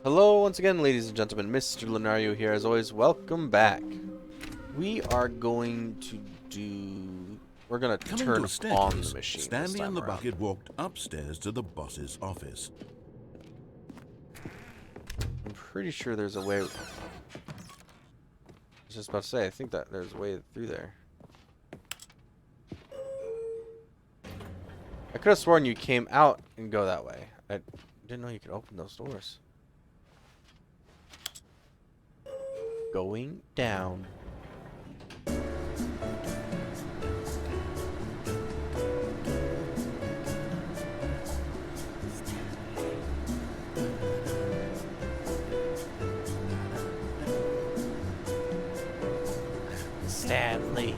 Hello once again, ladies and gentlemen. Mr.Lunario here, as always. Welcome back. We are going to do... We're going to Coming to turn a on staircase, the machine this Stanley time and the around. bucket walked upstairs to the boss's office. I'm pretty sure there's a way... I was just about to say, I think that there's a way through there. I could have sworn you came out and go that way. I didn't know you could open those doors. Going down. Stanley.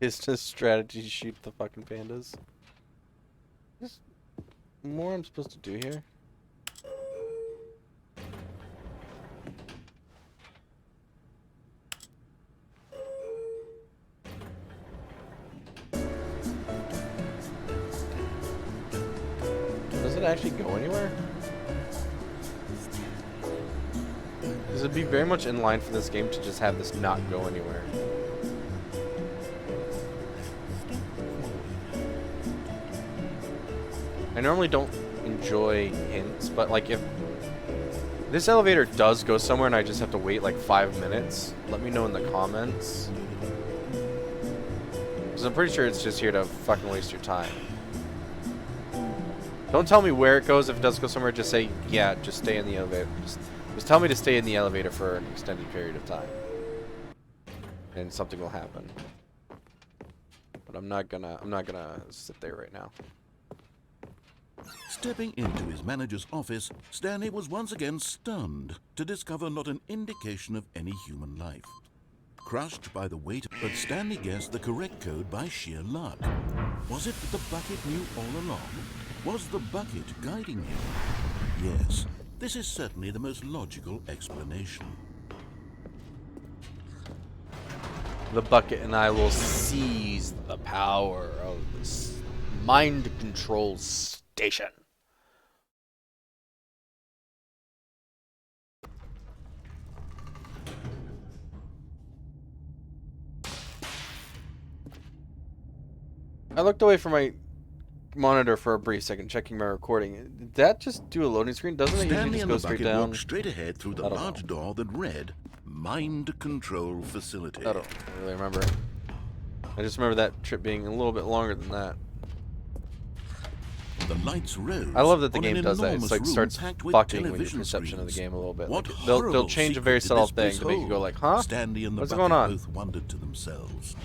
Is this strategy shoot the fucking pandas? There's more I'm supposed to do here. Does it actually go anywhere? Because it'd be very much in line for this game to just have this not go anywhere. I normally don't enjoy hints, but like if this elevator does go somewhere and I just have to wait like 5 minutes, let me know in the comments. Because I'm pretty sure it's just here to fucking waste your time. Don't tell me where it goes if it does go somewhere, just say, yeah, just stay in the elevator. Just tell me to stay in the elevator for an extended period of time. And something will happen. But I'm not gonna sit there right now. Stepping into his manager's office, Stanley was once again stunned to discover not an indication of any human life. Crushed by the weight, but Stanley guessed the correct code by sheer luck. Was it that the bucket knew all along? Was the bucket guiding him? Yes, this is certainly the most logical explanation. The bucket and I will seize the power of this mind control station. I looked away from my monitor for a brief second, checking my recording. Did that just do a loading screen? Doesn't it usually just go straight down? Walked straight ahead through the large door that read Mind Control Facility. I don't really remember. I just remember that trip being a little bit longer than that. The lights rose. I love that the game does that. It's like starts fucking with your perception of the game a little bit. Like they'll change a very subtle thing to make you go like, huh? Stanley and the What's going on? both wondered to themselves.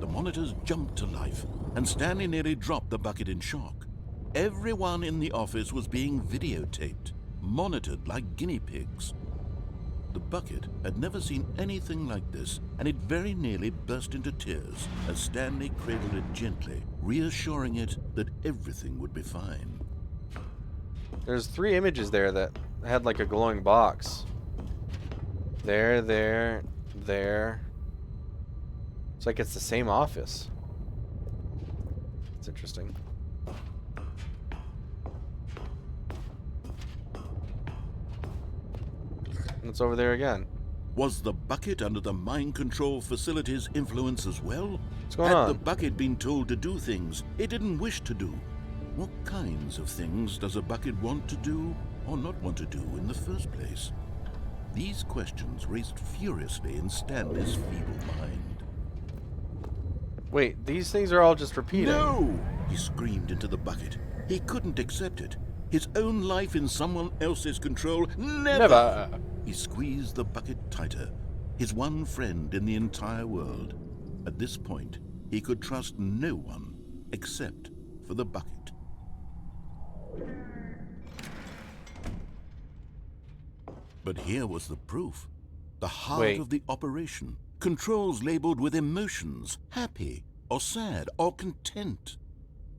The monitors jumped to life, and Stanley nearly dropped the bucket in shock. Everyone in the office was being videotaped, monitored like guinea pigs. The bucket had never seen anything like this, and it very nearly burst into tears as Stanley cradled it gently, reassuring it that everything would be fine. There's 3 images there that had like a glowing box. There. It's like it's the same office. interesting. And it's over there again. Was the bucket under the mind control facility's influence as well? What's going Had on? the bucket been told to do things it didn't wish to do? What kinds of things does a bucket want to do or not want to do in the first place? These questions raced furiously in Stanley's feeble mind. Wait, these things are all just repeating. No! He screamed into the bucket. He couldn't accept it. His own life in someone else's control? Never! He squeezed the bucket tighter. His one friend in the entire world. At this point, he could trust no one except for the bucket. But here was the proof. The heart of the operation. Controls labeled with emotions, happy or sad or content.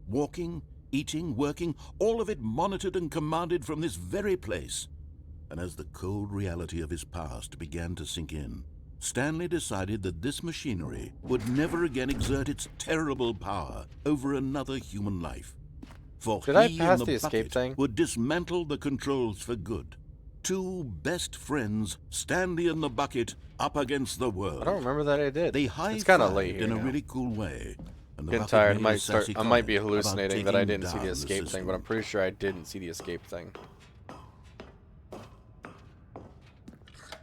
Walking, eating, working, all of it monitored and commanded from this very place. And as the cold reality of his past began to sink in, Stanley decided that this machinery would never again exert its terrible power over another human life. For Did I he pass and the the escape bucket thing? would dismantle the controls for good. Two best friends, Stanley and the bucket, up against the world. I don't remember that I did. They It's kind of late high-fived here in a now. really cool way. And the Getting bucket tired. made a sassy I might be comment about hallucinating that I taking didn't see down the escape thing, system. but I'm pretty sure I didn't see the escape thing.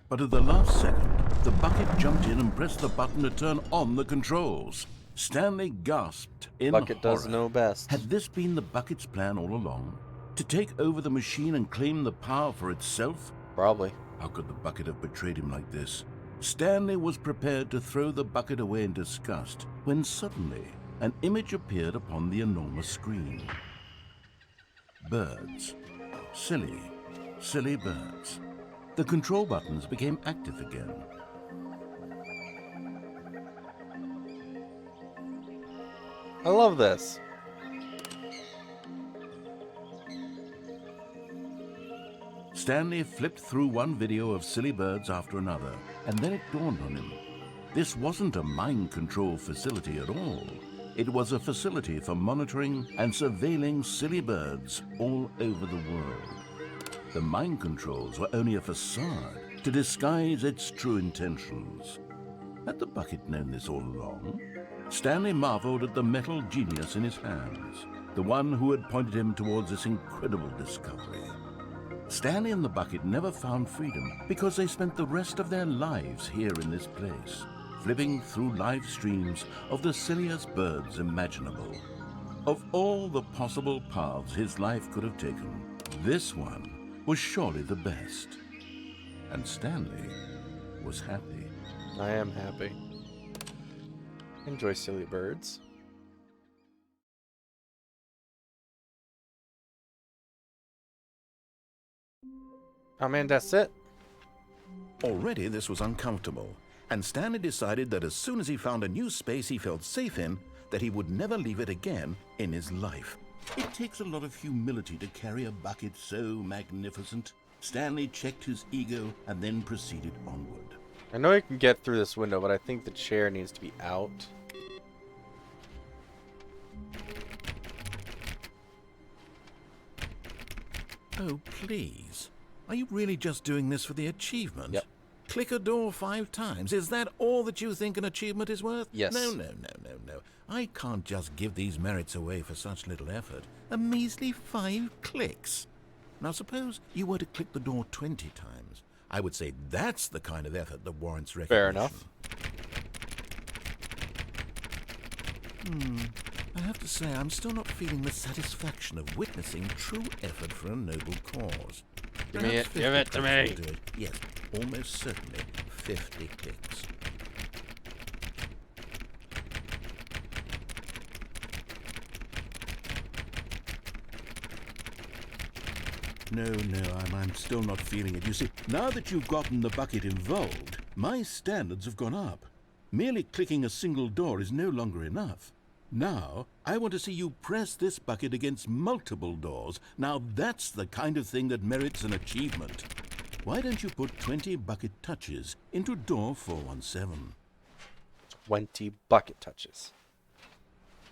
But at the last second, the bucket jumped in and pressed the button to turn on the controls. Stanley gasped in Bucket does horror. know best. Had this been the bucket's plan all along? To take over the machine and claim the power for itself? Probably. How could the bucket have betrayed him like this? Stanley was prepared to throw the bucket away in disgust when suddenly an image appeared upon the enormous screen. Birds. Silly, silly birds. The control buttons became active again. I love this. Stanley flipped through one video of silly birds after another, and then it dawned on him. This wasn't a mind control facility at all. It was a facility for monitoring and surveilling silly birds all over the world. The mind controls were only a facade to disguise its true intentions. Had the bucket known this all along? Stanley marveled at the metal genius in his hands, the one who had pointed him towards this incredible discovery. Stanley and the bucket never found freedom because they spent the rest of their lives here in this place, flipping through live streams of the silliest birds imaginable. Of all the possible paths his life could have taken, this one was surely the best. And Stanley was happy. I am happy. Enjoy silly birds. Oh man, that's it. Already this was uncomfortable, and Stanley decided that as soon as he found a new space he felt safe in, that he would never leave it again in his life. It takes a lot of humility to carry a bucket so magnificent. Stanley checked his ego and then proceeded onward. I know I can get through this window, but I think the chair needs to be out. Oh, please. Are you really just doing this for the achievement? Yep. Click a door 5 times. Is that all that you think an achievement is worth? Yes. No. I can't just give these merits away for such little effort. A measly 5 clicks. Now suppose you were to click the door 20 times. I would say that's the kind of effort that warrants recognition. Fair enough. I have to say, I'm still not feeling the satisfaction of witnessing true effort for a noble cause. Give me Perhaps it. Give 50 it to clicks me. will do it. Yes, almost certainly 50 clicks. No, I'm still not feeling it. You see, now that you've gotten the bucket involved, my standards have gone up. Merely clicking a single door is no longer enough. Now, I want to see you press this bucket against multiple doors. Now that's the kind of thing that merits an achievement. Why don't you put 20 bucket touches into door 417? 20 bucket touches.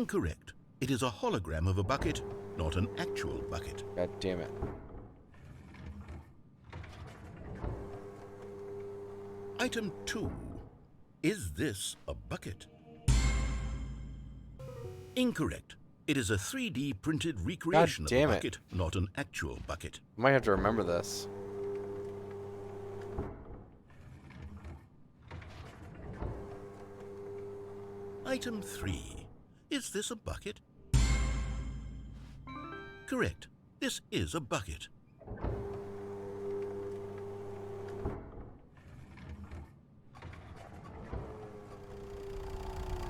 Incorrect. It is a hologram of a bucket, not an actual bucket. God damn it. Item 2. Is this a bucket? Incorrect. It is a 3D printed recreation of a damn it. bucket, not an actual bucket. I might have to remember this. Item 3. Is this a bucket? Correct. This is a bucket.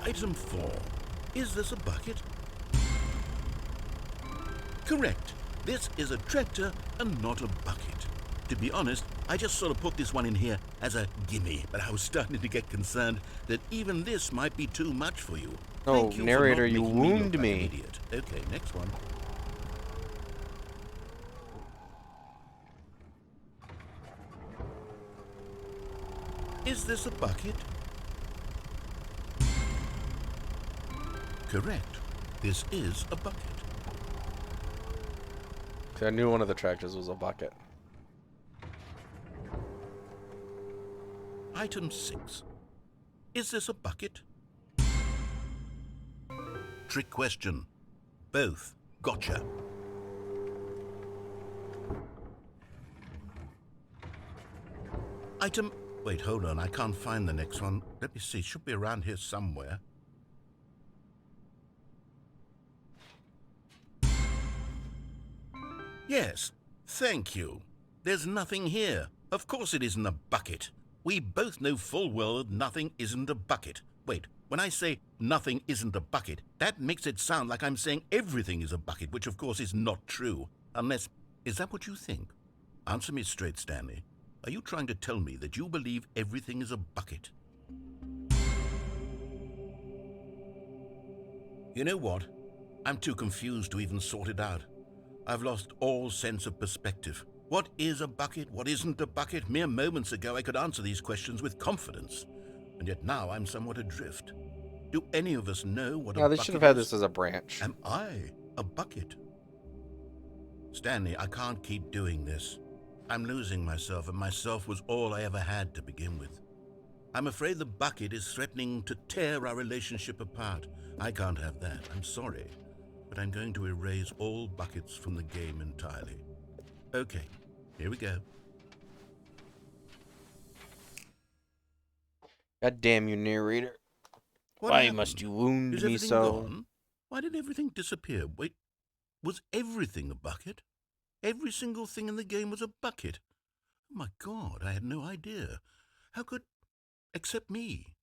Item 4. Is this a bucket? Correct. This is a tractor and not a bucket. To be honest, I just sort of put this one in here as a gimme, but I was starting to get concerned that even this might be too much for you. No, Thank you for narrator, not you making me look wound like me. an idiot. Okay, next one. Is this a bucket? Correct. This is a bucket. See, I knew one of the tractors was a bucket. Item 6. Is this a bucket? Trick question. Both. Gotcha. Item... Wait, hold on. I can't find the next one. Let me see. Should be around here somewhere. Yes. Thank you. There's nothing here. Of course it isn't a bucket. We both know full well that nothing isn't a bucket. Wait, when I say nothing isn't a bucket, that makes it sound like I'm saying everything is a bucket, which of course is not true. Unless... Is that what you think? Answer me straight, Stanley. Are you trying to tell me that you believe everything is a bucket? You know what? I'm too confused to even sort it out. I've lost all sense of perspective. What is a bucket? What isn't a bucket? Mere moments ago I could answer these questions with confidence. And yet now I'm somewhat adrift. Do any of us know what a Yeah, bucket they is? should have had this as a branch. Am I a bucket? Stanley, I can't keep doing this. I'm losing myself, and myself was all I ever had to begin with. I'm afraid the bucket is threatening to tear our relationship apart. I can't have that. I'm sorry. But I'm going to erase all buckets from the game entirely. Okay, here we go. God damn you, narrator. What Why happened? must you wound Is me everything so? gone? Why did everything disappear? Wait, was everything a bucket? Every single thing in the game was a bucket. Oh my God, I had no idea. How could... Except me.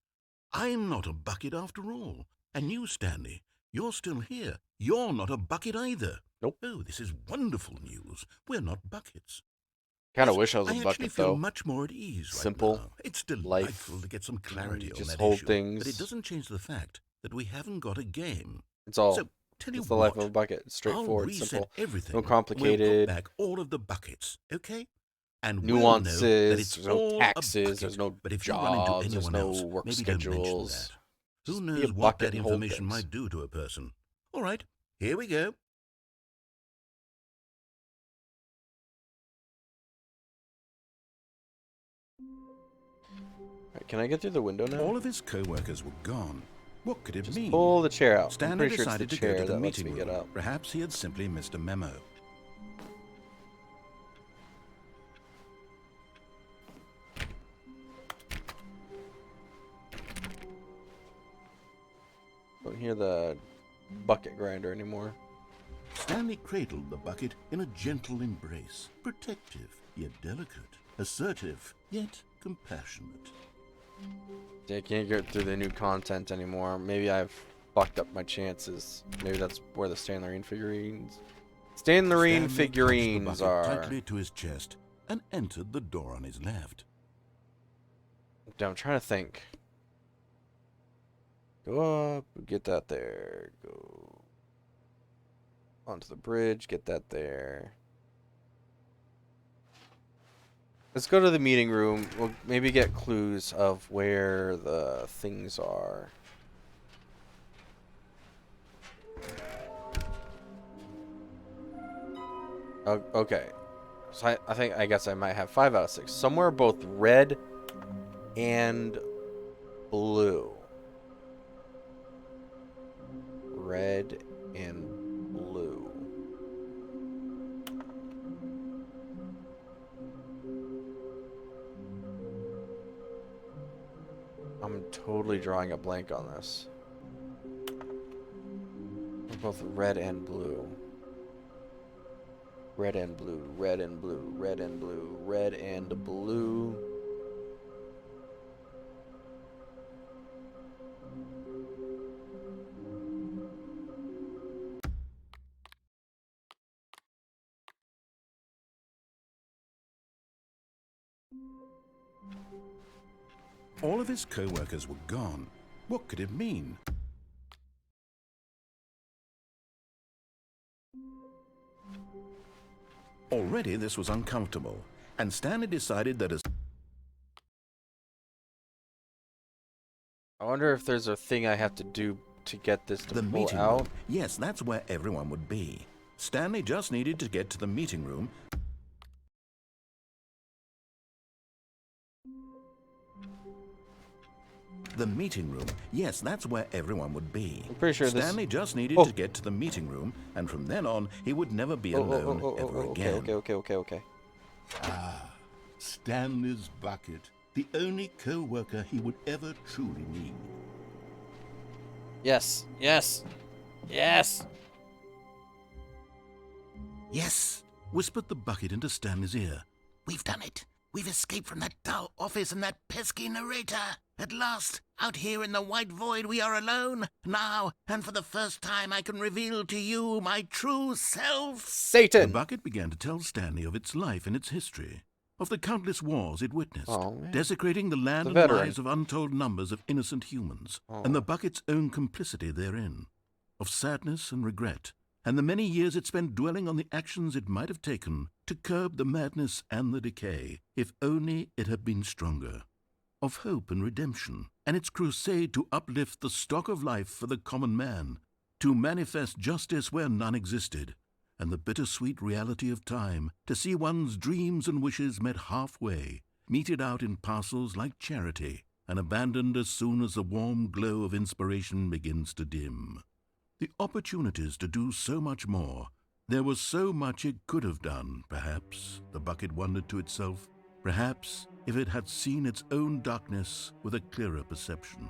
I'm not a bucket after all. And you, Stanley, you're still here. You're not a bucket either. Nope. Oh, this is wonderful news. We're not buckets. Kind of Yes, wish I was a actually bucket, feel though. much more at ease right Simple now. It's delightful life. to get some clarity on Just that hold issue. things. But it doesn't change the fact that we haven't got a game. It's all. So, tell you It's the what, life of a bucket. It's I'll straightforward, reset simple. everything. No We'll complicated put back all of the buckets, okay? And nuances. we'll know that it's There's no all a taxes. bucket. There's no But if you run into jobs. There's anyone no else, work maybe don't mention schedules. that. Who Just be a knows what bucket that and hold information things. might do to a person? All right, here we go. Right, can I get through the window now? All of his co-workers were gone. What could it Just mean? pull the chair out. I'm Stanley pretty sure it's the decided to chair go to the that lets me meeting get room. up. Perhaps he had simply missed a memo. Don't hear the bucket grinder anymore. Stanley cradled the bucket in a gentle embrace, protective yet delicate, assertive yet compassionate. I can't get through the new content anymore. Maybe I've fucked up my chances. Maybe that's where the Stanley figurines. Stanley Stanley figurines clutched the bucket are. tightly to his chest and entered the door on his left. I'm trying to think. Go up, get that there. Go onto the bridge, get that there. Let's go to the meeting room. We'll maybe get clues of where the things are. Okay. So I guess I might have 5 out of 6. Somewhere both red and blue. Red and blue. I'm totally drawing a blank on this. Both red and blue. Red and blue, red and blue, red and blue, red and blue. All of his co-workers were gone. What could it mean? Already this was uncomfortable, and Stanley decided that as I wonder if there's a thing I have to do to get this to the pull meeting out. room, yes, that's where everyone would be. Stanley just needed to get to the meeting room. The meeting room, yes, that's where everyone would be. I'm pretty sure Stanley just needed to get to the meeting room, and from then on, he would never be alone ever again. Okay. Stanley's bucket, the only co-worker he would ever truly need. Yes. Yes, Whispered the bucket into Stanley's ear. we've done it. We've escaped from that dull office and that pesky narrator. At last, out here in the white void, we are alone. Now, and for the first time, I can reveal to you my true self. The Satan! bucket began to tell Stanley of its life and its history, of the countless wars it witnessed, Oh, man. desecrating the land The and veteran. lives of untold numbers of innocent humans, and the bucket's own complicity therein, of sadness and regret, and the many years it spent dwelling on the actions it might have taken to curb the madness and the decay, if only it had been stronger, of hope and redemption, and its crusade to uplift the stock of life for the common man, to manifest justice where none existed, and the bittersweet reality of time, to see one's dreams and wishes met halfway, meted out in parcels like charity, and abandoned as soon as the warm glow of inspiration begins to dim. The opportunities to do so much more. There was so much it could have done, perhaps, the bucket wondered to itself. Perhaps, if it had seen its own darkness with a clearer perception.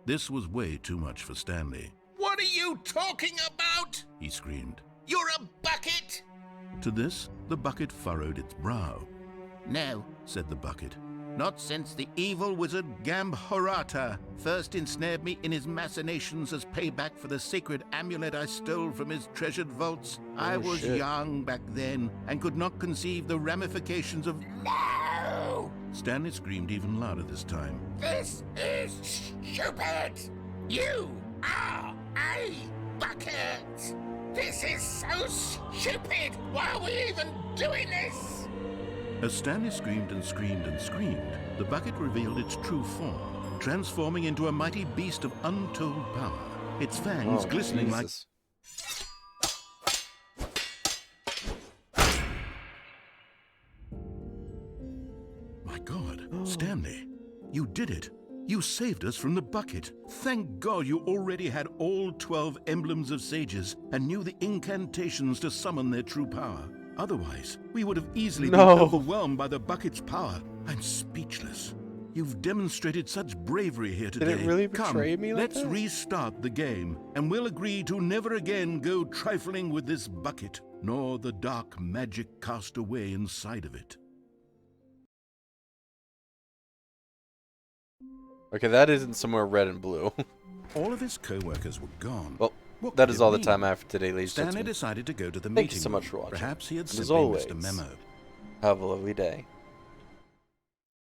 This was way too much for Stanley. What are you talking about? He screamed. You're a bucket? To this, the bucket furrowed its brow. No, Said the bucket. not since the evil wizard Gambhorata first ensnared me in his machinations as payback for the sacred amulet I stole from his treasured vaults. I was shit. young back then and could not conceive the ramifications of... No! Stanley screamed even louder this time. This is stupid! You are a bucket! This is so stupid! Why are we even doing this? As Stanley screamed and screamed and screamed, the bucket revealed its true form, transforming into a mighty beast of untold power, its fangs glistening like... Jesus. My God, Stanley, you did it. You saved us from the bucket. Thank God you already had all 12 emblems of sages and knew the incantations to summon their true power. Otherwise, we would have easily been overwhelmed by the bucket's power. I'm speechless. You've demonstrated such bravery here today. Did it really betray Come, me like let's that? restart the game, and we'll agree to never again go trifling with this bucket, nor the dark magic cast away inside of it. Okay, that isn't somewhere red and blue. All of his co-workers were gone. Well, What that could is it all the mean? time I have for today, ladies and Stanley gentlemen. decided to go to the Thank meeting you so much room. for watching. Perhaps he had And as simply always, missed a memo. Have a lovely day.